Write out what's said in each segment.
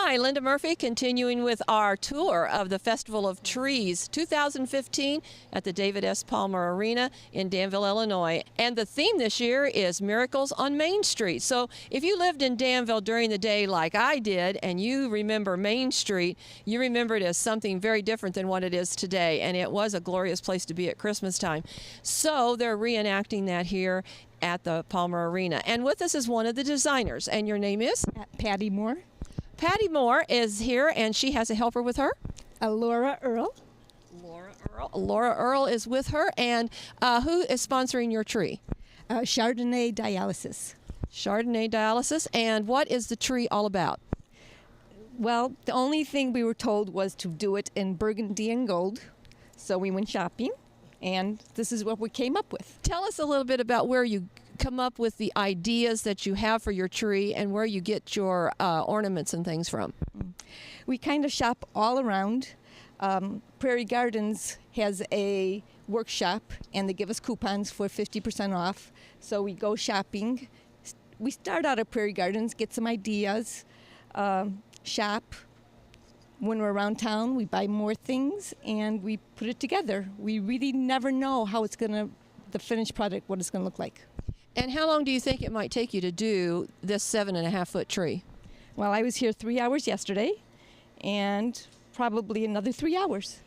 Hi, Linda Murphy, continuing with our tour of the Festival of Trees 2015 at the David S. Palmer Arena in Danville, Illinois. And the theme this year is Miracles on Main Street. So if you lived in Danville during the day like I did and you remember Main Street, you remember it as something very different than what it is today. And it was a glorious place to be at Christmas time. So they're reenacting that here at the Palmer Arena. And with us is one of the designers. And your name is? Patty Moore. Patty Moore is here, and she has a helper with her. Laura Earl. Laura Earl is with her, and who is sponsoring your tree? Chardonnay Dialysis. Chardonnay Dialysis, and what is the tree all about? Well, the only thing we were told was to do it in burgundy and gold, so we went shopping, and this is what we came up with. Tell us a little bit about where you come up with the ideas that you have for your tree and where you get your ornaments and things from. We kind of shop all around. Prairie Gardens has a workshop, and they give us coupons for 50% off. So we go shopping. We start out at Prairie Gardens, get some ideas, shop. When we're around town, we buy more things, and we put it together. We really never know how it's going to, the finished product, what it's going to look like. And how long do you think it might take you to do this 7.5-foot tree? Well, I was here 3 hours yesterday, and probably another 3 hours.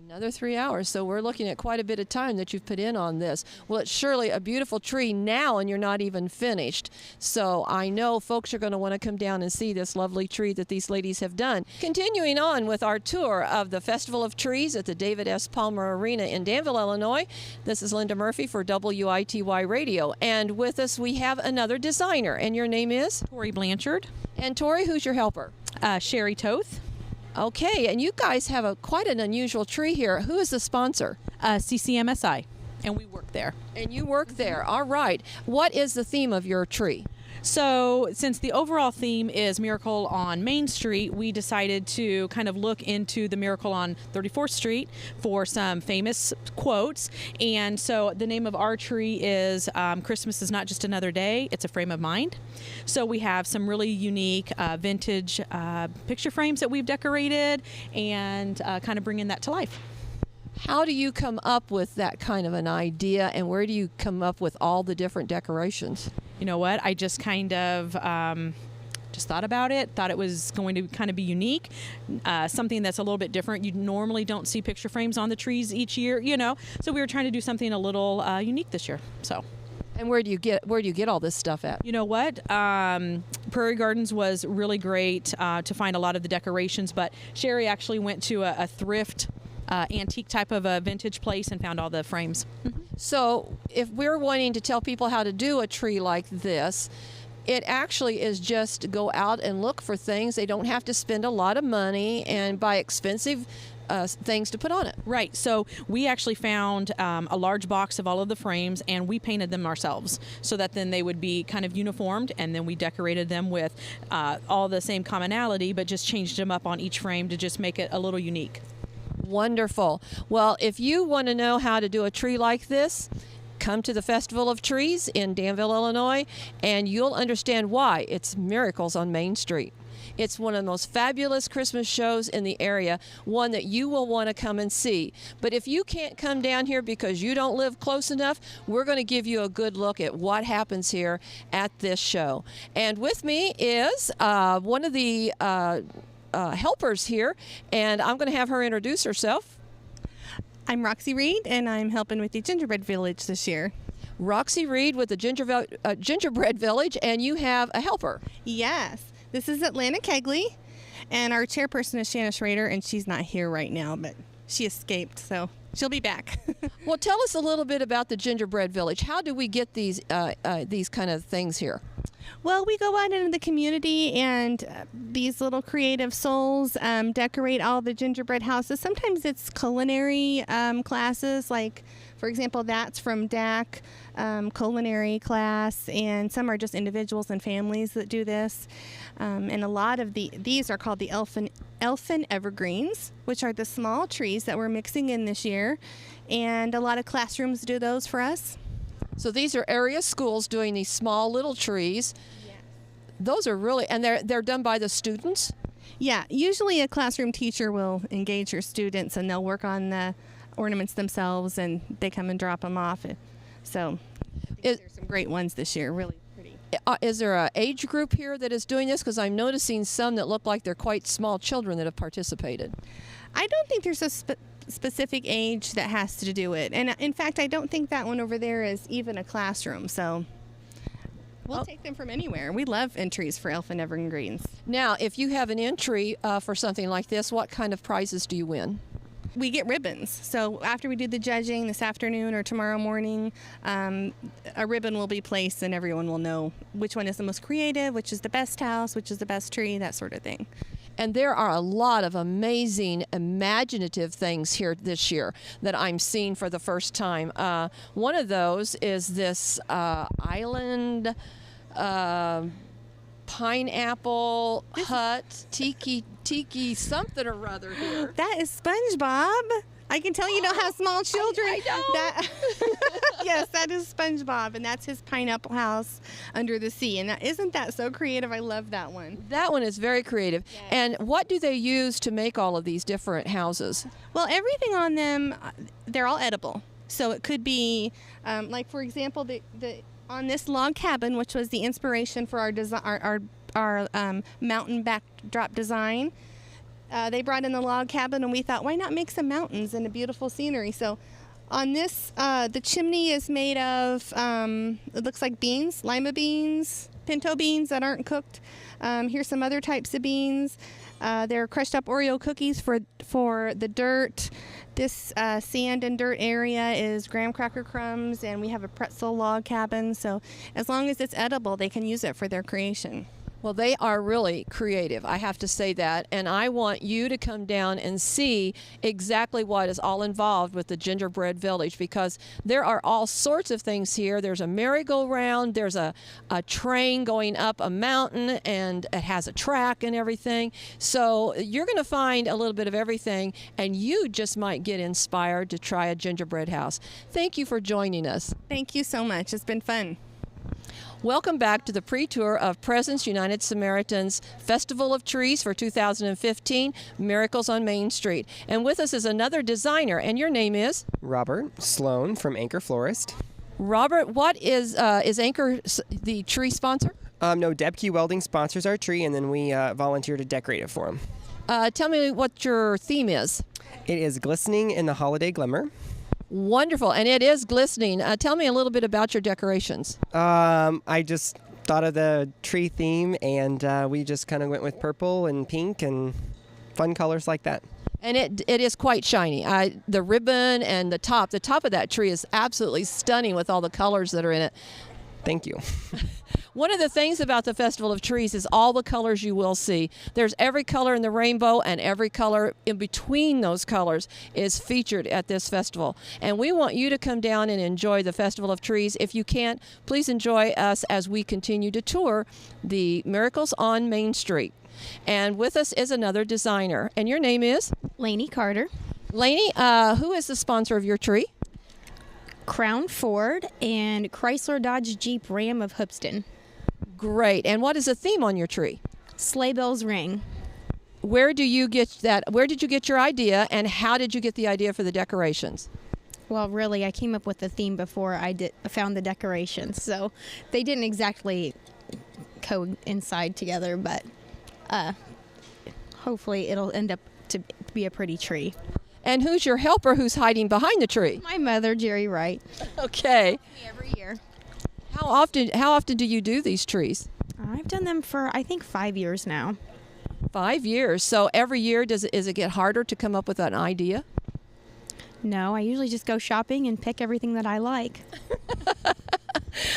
Another 3 hours, so we're looking at quite a bit of time that you've put in on this. Well, it's surely a beautiful tree now, and you're not even finished. So I know folks are going to want to come down and see this lovely tree that these ladies have done. Continuing on with our tour of the Festival of Trees at the David S. Palmer Arena in Danville, Illinois. This is Linda Murphy for WITY Radio, and with us we have another designer, and your name is? Toni Blanchard. And Tori, who's your helper? Sherry Toth. Okay, and you guys have quite an unusual tree here. Who is the sponsor? CCMSI, and we work there. And you work there. All right. What is the theme of your tree? So since the overall theme is Miracle on Main Street, we decided to kind of look into the Miracle on 34th Street for some famous quotes. And so the name of our tree is Christmas is Not Just Another Day, It's a Frame of Mind. So we have some really unique vintage picture frames that we've decorated and kind of bringing that to life. How do you come up with that kind of an idea, and where do you come up with all the different decorations? You know what? I just kind of just thought about it, thought it was going to kind of be unique, something that's a little bit different. You normally don't see picture frames on the trees each year, you know, so we were trying to do something a little unique this year. So. And where do you get all this stuff at? You know what? Prairie Gardens was really great to find a lot of the decorations, but Sherry actually went to a thrift antique type of a vintage place and found all the frames. So if we're wanting to tell people how to do a tree like this, it actually is just to go out and look for things. They don't have to spend a lot of money and buy expensive things to put on it. Right. So we actually found a large box of all of the frames, and we painted them ourselves so that then they would be kind of uniformed, and then we decorated them with all the same commonality, but just changed them up on each frame to just make it a little unique. Wonderful. Well, if you want to know how to do a tree like this, come to the Festival of Trees in Danville, Illinois, and you'll understand why it's Miracles on Main Street. It's one of the most fabulous Christmas shows in the area, one that you will want to come and see. But if you can't come down here because you don't live close enough, we're going to give you a good look at what happens here at this show. And with me is one of the helpers here, and I'm going to have her introduce herself. I'm Roxy Reed, and I'm helping with the Gingerbread Village this year. Roxy Reed with the Gingerbread Village, and you have a helper. Yes, this is Atlanta Kegley, and our chairperson is Shanna Schrader, and she's not here right now, but she escaped, so she'll be back. Well, tell us a little bit about the Gingerbread Village. How do we get these kind of things here? Well, we go out into the community, and these little creative souls decorate all the gingerbread houses. Sometimes it's culinary classes, like, for example, that's from DAC culinary class, and some are just individuals and families that do this. And a lot of these are called the elfin evergreens, which are the small trees that we're mixing in this year, and a lot of classrooms do those for us. So these are area schools doing these small little trees. Yes. Those are really, and they're done by the students? Yeah, usually a classroom teacher will engage your students and they'll work on the ornaments themselves and they come and drop them off. So there's some great ones this year, really pretty. Is there an age group here that is doing this? Because I'm noticing some that look like they're quite small children that have participated. I don't think there's a specific age that has to do it. And in fact, I don't think that one over there is even a classroom. So we'll take them from anywhere. We love entries for Elfin Evergreens. Now, if you have an entry for something like this, what kind of prizes do you win? We get ribbons. So after we do the judging this afternoon or tomorrow morning, a ribbon will be placed and everyone will know which one is the most creative, which is the best house, which is the best tree, that sort of thing. And there are a lot of amazing, imaginative things here this year that I'm seeing for the first time. One of those is this island pineapple hut, tiki something or other here. That is SpongeBob. I can tell you don't have small children. I know. That, yes, that is SpongeBob, and that's his pineapple house under the sea. And isn't that so creative? I love that one. That one is very creative. Yes. And what do they use to make all of these different houses? Well, everything on them, they're all edible. So it could be, like for example, the on this log cabin, which was the inspiration for our mountain backdrop design. They brought in the log cabin, and we thought, why not make some mountains and a beautiful scenery? So on this, the chimney is made of, it looks like beans, lima beans, pinto beans that aren't cooked. Here's some other types of beans. They're crushed up Oreo cookies for the dirt. This sand and dirt area is graham cracker crumbs, and we have a pretzel log cabin. So as long as it's edible, they can use it for their creation. Well, they are really creative, I have to say that, and I want you to come down and see exactly what is all involved with the Gingerbread Village, because there are all sorts of things here. There's a merry-go-round, there's a train going up a mountain, and it has a track and everything. So you're going to find a little bit of everything, and you just might get inspired to try a gingerbread house. Thank you for joining us. Thank you so much. It's been fun. Welcome back to the pre-tour of Presence United Samaritan's Festival of Trees for 2015, Miracles on Main Street. And with us is another designer, and your name is? Robert Sloan from Anchor Florist. Robert, what is Anchor the tree sponsor? No, Debke Welding sponsors our tree, and then we volunteer to decorate it for them. Tell me what your theme is. It is glistening in the holiday glimmer. Wonderful, and it is glistening. Tell me a little bit about your decorations. I just thought of the tree theme, and we just kind of went with purple and pink and fun colors like that. And it is quite shiny. The ribbon and the top of that tree is absolutely stunning with all the colors that are in it. Thank you. One of the things about the Festival of Trees is all the colors you will see. There's every color in the rainbow, and every color in between those colors is featured at this festival. And we want you to come down and enjoy the Festival of Trees. If you can't, please enjoy us as we continue to tour the Miracles on Main Street. And with us is another designer. And your name is? Laney Carter. Laney, who is the sponsor of your tree? Crown Ford and Chrysler Dodge Jeep Ram of Hoopston. Great. And what is the theme on your tree? Sleigh bells ring. Where do you get that? Where did you get your idea, and how did you get the idea for the decorations? Well, really, I came up with the theme before I found the decorations, so they didn't exactly coincide together, but hopefully it'll end up to be a pretty tree. And who's your helper who's hiding behind the tree? My mother, Jerry Wright. Okay. Every year. How often do you do these trees? I've done them for, I think, 5 years now. 5 years. So every year, is it get harder to come up with an idea? No, I usually just go shopping and pick everything that I like.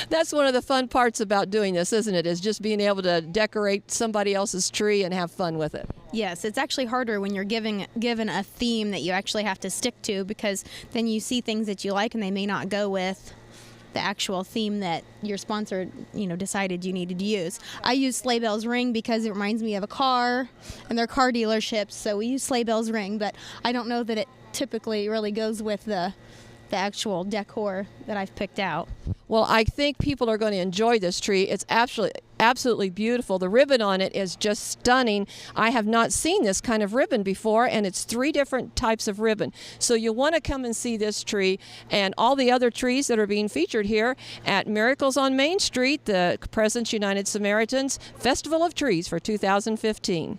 That's one of the fun parts about doing this, isn't it? Is just being able to decorate somebody else's tree and have fun with it. Yes, it's actually harder when you're given a theme that you actually have to stick to, because then you see things that you like and they may not go with the actual theme that your sponsor, decided you needed to use. I use Sleigh Bells Ring because it reminds me of a car, and they're car dealerships, so we use Sleigh Bells Ring, but I don't know that it typically really goes with the actual decor that I've picked out. Well, I think people are going to enjoy this tree. It's absolutely absolutely beautiful. The ribbon on it is just stunning. I have not seen this kind of ribbon before, and it's 3 different types of ribbon. So you'll want to come and see this tree and all the other trees that are being featured here at Miracles on Main Street, the Presence United Samaritans Festival of Trees for 2015.